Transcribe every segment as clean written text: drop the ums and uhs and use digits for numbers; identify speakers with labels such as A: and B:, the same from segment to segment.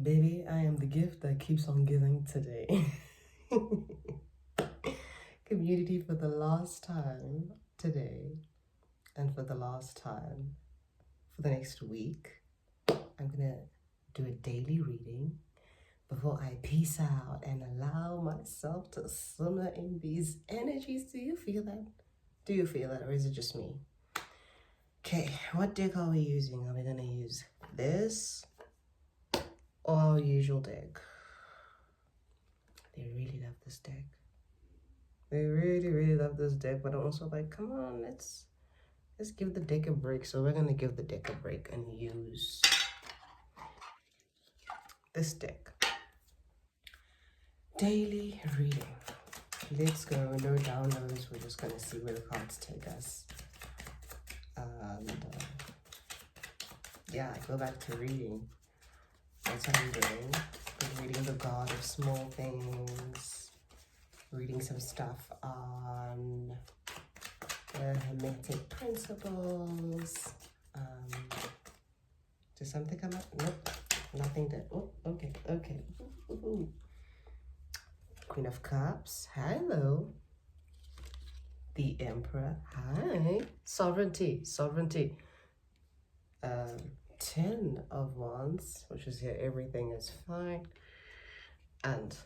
A: Baby, I am the gift that keeps on giving today. Community, for the last time today, and for the last time for the next week, I'm gonna do a daily reading before I peace out and allow myself to simmer in these energies. Do you feel that? Do you feel that, or is it just me? Okay, what deck are we using? Are we gonna use this or our usual deck? They really love this deck. They really love this deck, but I'm also like, come on, let's give the deck a break. So we're gonna give the deck a break and use this deck. Daily reading. Let's go. No downloads. We're just gonna see where the cards take us. And yeah, go back to reading. That's what I'm doing. I'm reading The God of Small Things. Reading some stuff on the Hermetic principles. Did something come up? Nope, nothing did. Oh, okay. Ooh. Queen of Cups, hello. The Emperor, hi. Sovereignty. 10 of Wands, which is here, everything is fine. And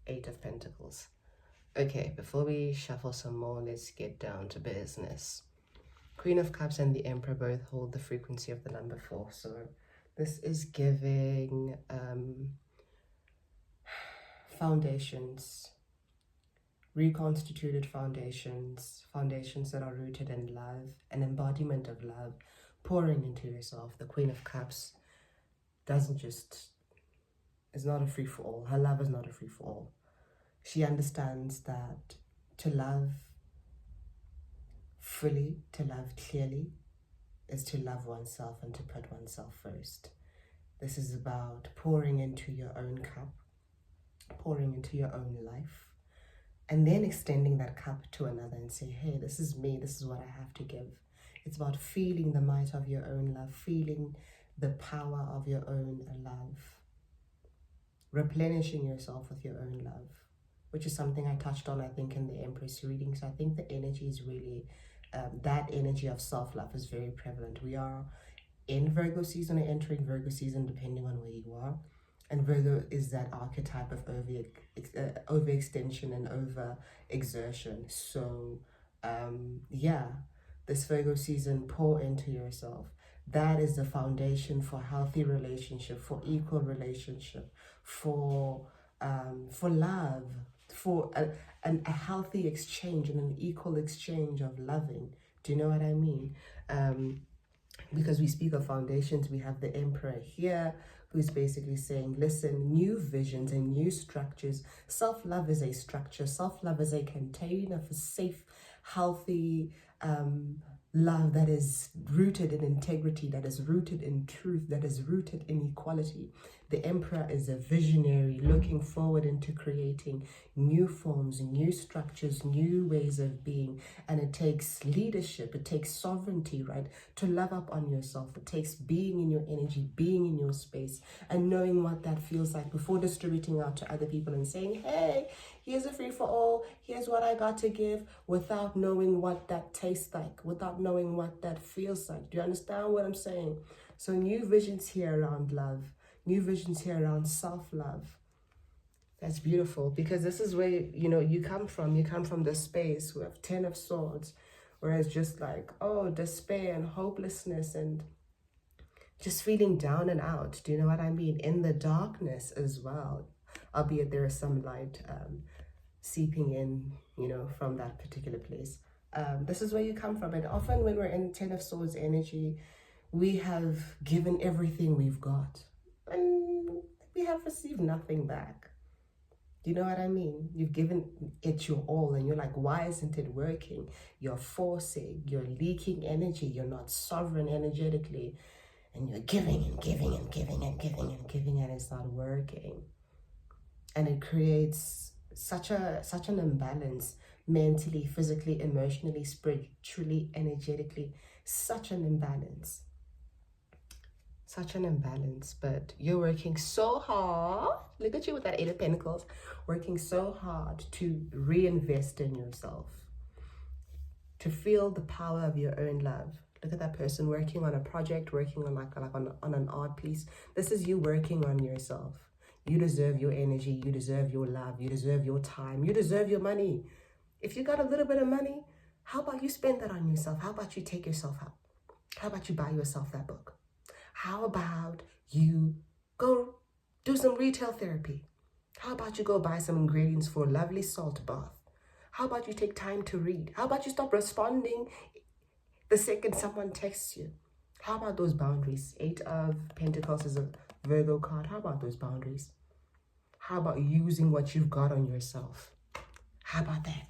A: 8 of Pentacles. Okay, before we shuffle some more, let's get down to business. Queen of Cups and the Emperor both hold the frequency of the number 4. So this is giving foundations, reconstituted foundations, foundations that are rooted in love, an embodiment of love, pouring into yourself. The Queen of Cups is not a free-for-all. Her love is not a free-for-all. She understands that to love fully, to love clearly, is to love oneself and to put oneself first. This is about pouring into your own cup, pouring into your own life, and then extending that cup to another and say, hey, this is me, this is what I have to give. It's about feeling the might of your own love, feeling the power of your own love, replenishing yourself with your own love, which is something I touched on, I think, in the Empress reading. So I think the energy is really, that energy of self-love is very prevalent. We are in Virgo season or entering Virgo season, depending on where you are. And Virgo is that archetype of overextension and over-exertion. So, yeah, this Virgo season, pour into yourself. That is the foundation for healthy relationship, for equal relationship, for love, for a healthy exchange and an equal exchange of loving. Do you know what I mean? Because we speak of foundations, we have the Emperor here, who's basically saying, listen, new visions and new structures. Self-love is a structure. Self-love is a container for safe, healthy love that is rooted in integrity, that is rooted in truth, that is rooted in equality. The Emperor is a visionary looking forward into creating new forms, new structures, new ways of being. And it takes leadership, it takes sovereignty, right? To love up on yourself. It takes being in your energy, being in your space, and knowing what that feels like before distributing out to other people and saying, hey, here's a free for all, here's what I got to give, without knowing what that tastes like, without knowing what that feels like. Do you understand what I'm saying? So new visions here around love, new visions here around self-love. That's beautiful, because this is where, you come from. You come from the space. We have 10 of Swords, whereas just like, oh, despair and hopelessness and just feeling down and out. Do you know what I mean? In the darkness as well, albeit there is some light seeping in, from that particular place. This is where you come from. And often when we're in 10 of Swords energy, we have given everything we've got and we have received nothing back. Do you know what I mean? You've given it your all and you're like, why isn't it working? You're forcing, you're leaking energy, you're not sovereign energetically, and you're giving and giving and giving and giving and giving, and it's not working. And it creates such an imbalance mentally, physically, emotionally, spiritually, energetically, such an imbalance. Such an imbalance, but you're working so hard. Look at you with that Eight of Pentacles, working so hard to reinvest in yourself, to feel the power of your own love. Look at that person working on a project, working on on an art piece. This is you working on yourself. You deserve your energy. You deserve your love. You deserve your time. You deserve your money. If you got a little bit of money, how about you spend that on yourself? How about you take yourself out? How about you buy yourself that book? How about you go do some retail therapy? How about you go buy some ingredients for a lovely salt bath? How about you take time to read? How about you stop responding the second someone texts you? How about those boundaries? Eight of Pentacles is a Virgo card. How about those boundaries? How about using what you've got on yourself? How about that?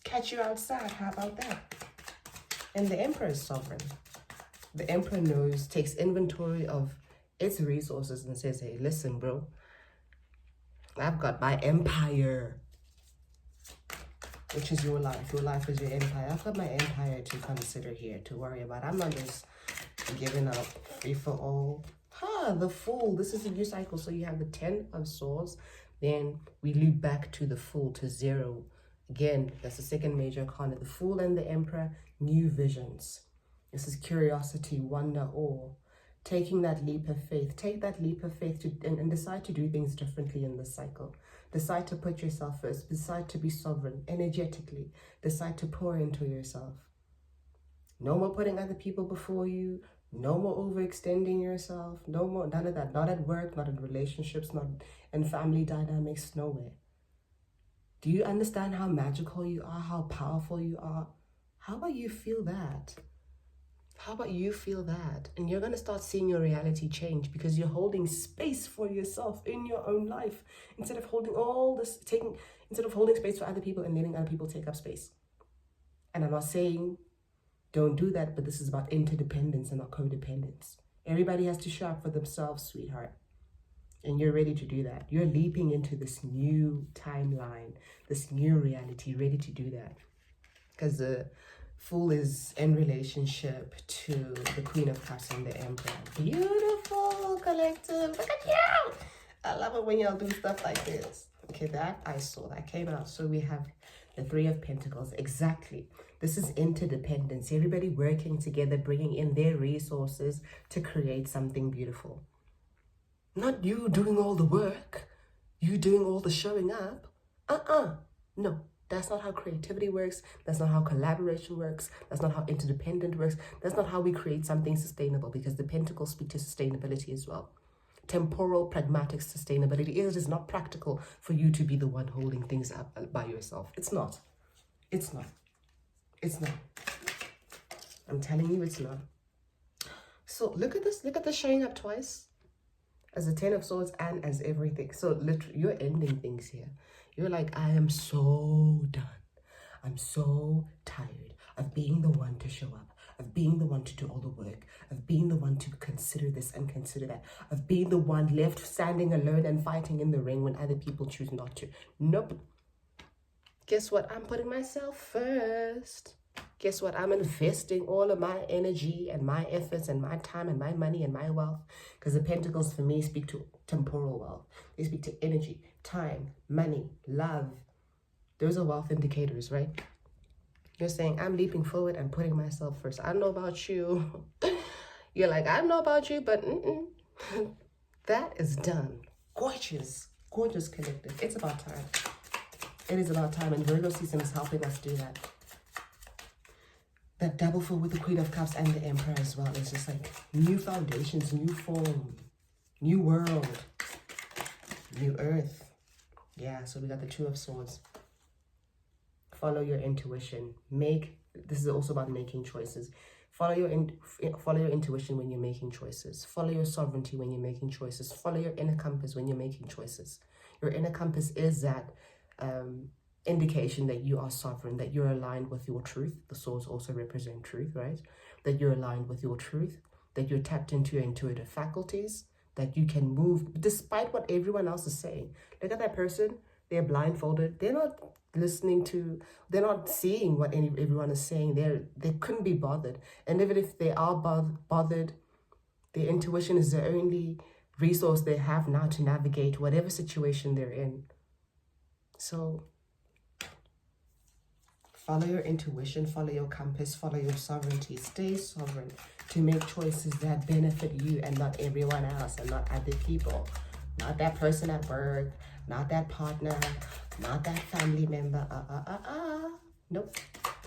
A: Catch you outside. How about that? And the Emperor is sovereign. The Emperor knows, takes inventory of its resources and says, hey, listen, bro, I've got my empire, which is your life. Your life is your empire. I've got my empire to consider here, to worry about. I'm not just giving up free for all. The Fool. This is a new cycle. So you have the 10 of Swords. Then we loop back to the Fool, to 0. Again, that's the second major arcana. The Fool and the Emperor, new visions. This is curiosity, wonder, awe. Taking that leap of faith. Take that leap of faith and decide to do things differently in this cycle. Decide to put yourself first. Decide to be sovereign energetically. Decide to pour into yourself. No more putting other people before you. No more overextending yourself. No more, none of that. Not at work, not in relationships, not in family dynamics, nowhere. Do you understand how magical you are, how powerful you are? How about you feel that? How about you feel that? And you're going to start seeing your reality change because you're holding space for yourself in your own life. Instead of holding instead of holding space for other people and letting other people take up space. And I'm not saying don't do that, but this is about interdependence and not codependence. Everybody has to show up for themselves, sweetheart. And you're ready to do that. You're leaping into this new timeline, this new reality, ready to do that. Because the Fool is in relationship to the Queen of Cups and the Emperor. Beautiful collective. Look at you. I love it when y'all do stuff like this. Okay, that I saw. That came out. So we have the Three of Pentacles. Exactly. This is interdependence. Everybody working together, bringing in their resources to create something beautiful. Not you doing all the work. You doing all the showing up. No. That's not how creativity works. That's not how collaboration works. That's not how interdependent works. That's not how we create something sustainable, because the Pentacles speak to sustainability as well. Temporal, pragmatic sustainability. It is not practical for you to be the one holding things up by yourself. It's not. It's not. It's not. I'm telling you, it's not. So look at this. Look at this showing up twice. As the 10 of Swords and as everything. So literally, you're ending things here. You're like, I am so done. I'm so tired of being the one to show up, of being the one to do all the work, of being the one to consider this and consider that, of being the one left standing alone and fighting in the ring when other people choose not to. Nope. Guess what? I'm putting myself first. Guess what? I'm investing all of my energy and my efforts and my time and my money and my wealth. Because the Pentacles for me speak to temporal wealth. They speak to energy, time, money, love. Those are wealth indicators, right? You're saying, I'm leaping forward and putting myself first. I don't know about you. You're like, I don't know about you, but that is done. Gorgeous, gorgeous collective. It's about time. It is about time, and Virgo season is helping us do that. That double four with the Queen of Cups and the Emperor as well. It's just like new foundations, new form, new world, new earth. Yeah, so we got the Two of Swords. Follow your intuition. This is also about making choices. Follow your intuition when you're making choices. Follow your sovereignty when you're making choices. Follow your inner compass when you're making choices. Your inner compass is that indication that you are sovereign, that you're aligned with your truth. The swords also represent truth, right? That you're aligned with your truth, that you're tapped into your intuitive faculties, that you can move despite what everyone else is saying. Look at that person. They're blindfolded. They're not listening to, they're not seeing what everyone is saying. They couldn't be bothered. And even if they are bothered, Their intuition is the only resource they have now to navigate whatever situation they're in. So follow your intuition, follow your compass, follow your sovereignty. Stay sovereign to make choices that benefit you and not everyone else and not other people. Not that person at work, not that partner, not that family member. Nope.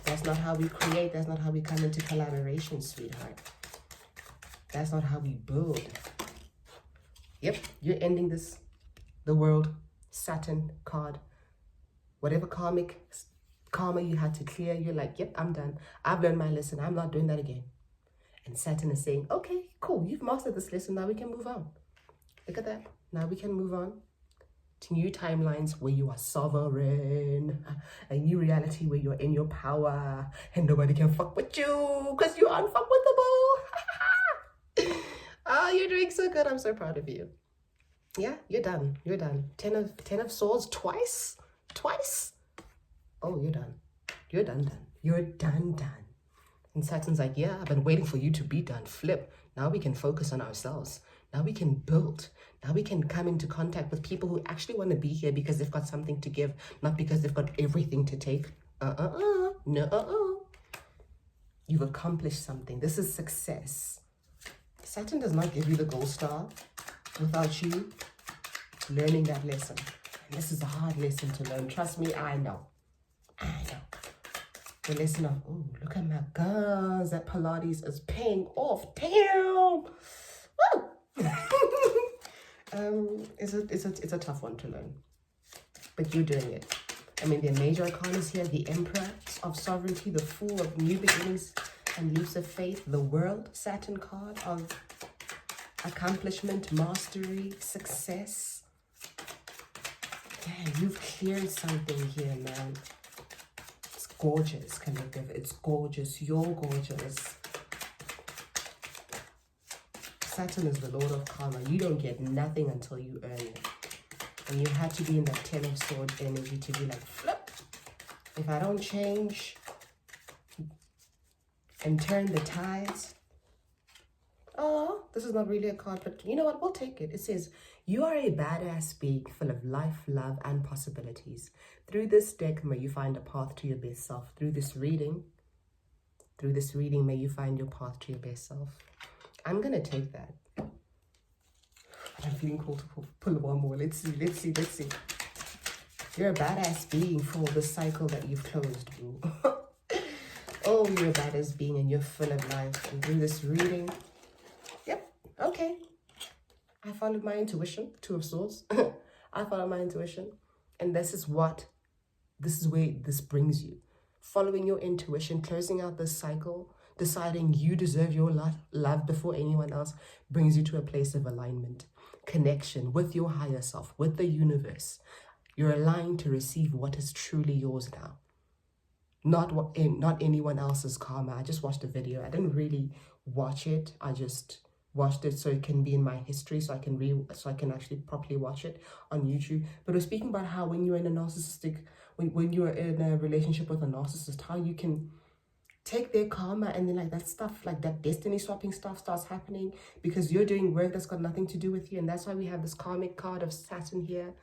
A: That's not how we create. That's not how we come into collaboration, sweetheart. That's not how we build. Yep, you're ending this. The world, Saturn card. Whatever karma you had to clear, you're like, yep, I'm done. I've learned my lesson. I'm not doing that again. And Saturn is saying, okay, cool. You've mastered this lesson. Now we can move on. Look at that. Now we can move on to new timelines where you are sovereign, a new reality where you're in your power and nobody can fuck with you because you're unfuckwittable. Oh, you're doing so good. I'm so proud of you. Yeah, you're done. You're done. 10 of swords twice. Oh, you're done. You're done. You're done. And Saturn's like, yeah, I've been waiting for you to be done. Flip. Now we can focus on ourselves. Now we can build. Now we can come into contact with people who actually want to be here because they've got something to give, not because they've got everything to take. No. You've accomplished something. This is success. Saturn does not give you the gold star without you learning that lesson. And this is a hard lesson to learn. Trust me, I know. The lesson of, oh, look at my guns. That Pilates is paying off. Damn. Woo! It's a tough one to learn. But you're doing it. I mean, the major arcanas here, the Emperor of Sovereignty, the Fool of New Beginnings and Leaps of Faith, the World, Saturn card of accomplishment, mastery, success. Yeah, you've cleared something here, man. It's gorgeous, collective. It's gorgeous. You're gorgeous. Saturn is the Lord of Karma. You don't get nothing until you earn it. And you had to be in that 10 of Swords energy to be like, flip. If I don't change and turn the tides. Oh, this is not really a card, but you know what? We'll take it. It says, you are a badass being full of life, love, and possibilities. Through this deck, may you find a path to your best self. Through this reading, may you find your path to your best self. I'm going to take that. I'm feeling cool to pull one more. Let's see. You're a badass being for the cycle that you've closed, boo. Oh, you're a badass being and you're full of life. And through this reading, yep, okay. I followed my intuition, 2 of Swords. I followed my intuition. And this is where this brings you. Following your intuition, closing out this cycle, deciding you deserve your love before anyone else brings you to a place of alignment, connection with your higher self, with the universe. You're aligned to receive what is truly yours now. Not anyone else's karma. I just watched a video. I didn't really watch it. I just watched it so it can be in my history, so I can actually properly watch it on YouTube. But we're speaking about how when you're in a narcissistic, when you're in a relationship with a narcissist, how you can take their karma and then like that stuff, like that destiny swapping stuff starts happening because you're doing work that's got nothing to do with you. And that's why we have this karmic card of Saturn here.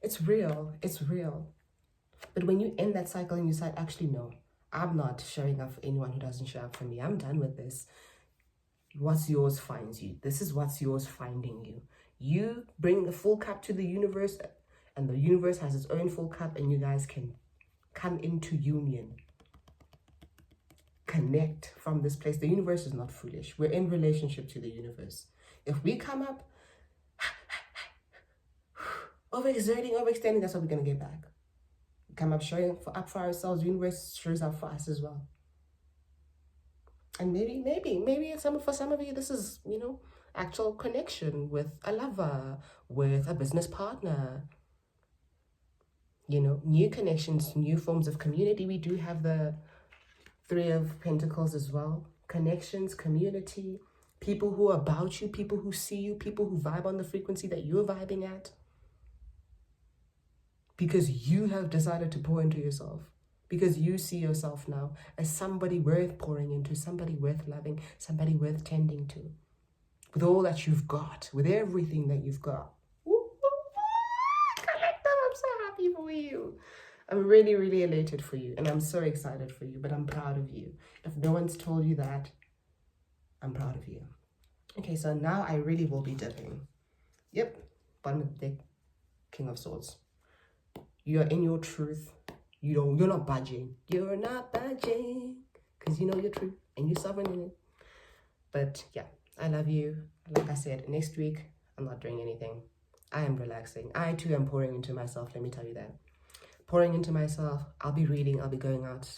A: It's real. It's real. But when you end that cycle and you decide, actually, no, I'm not showing up for anyone who doesn't show up for me. I'm done with this. What's yours finds you. This is what's yours finding you. You bring the full cup to the universe and the universe has its own full cup and you guys can come into union. Connect from this place. The universe is not foolish. We're in relationship to the universe. If we come up overexerting, overextending, that's what we're going to get back. Come up showing up for ourselves, the universe shows up for us as well. And maybe for some of you, this is, actual connection with a lover, with a business partner, new connections, new forms of community. We do have the 3 of Pentacles as well. Connections, community, people who are about you, people who see you, people who vibe on the frequency that you're vibing at. Because you have decided to pour into yourself. Because you see yourself now as somebody worth pouring into, somebody worth loving, somebody worth tending to. with all that you've got, with everything that you've got. Woo, woo, woo, collective, I'm so happy for you. I'm really, really elated for you, and I'm so excited for you, but I'm proud of you. If no one's told you that, I'm proud of you. Okay, so now I really will be dipping. Yep, bottom of the deck, King of Swords. You're in your truth. You're not budging. You're not budging, because you know your truth, and you're sovereign in it. But yeah, I love you. Like I said, next week, I'm not doing anything. I am relaxing. I too am pouring into myself, let me tell you that. Pouring into myself. I'll be reading, I'll be going out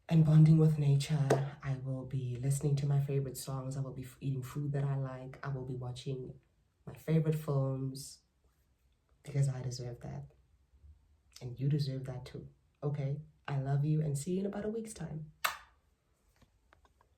A: and bonding with nature. I will be listening to my favorite songs. I will be eating food that I like. I will be watching my favorite films, because I deserve that. And you deserve that too. Okay? I love you, and see you in about a week's time.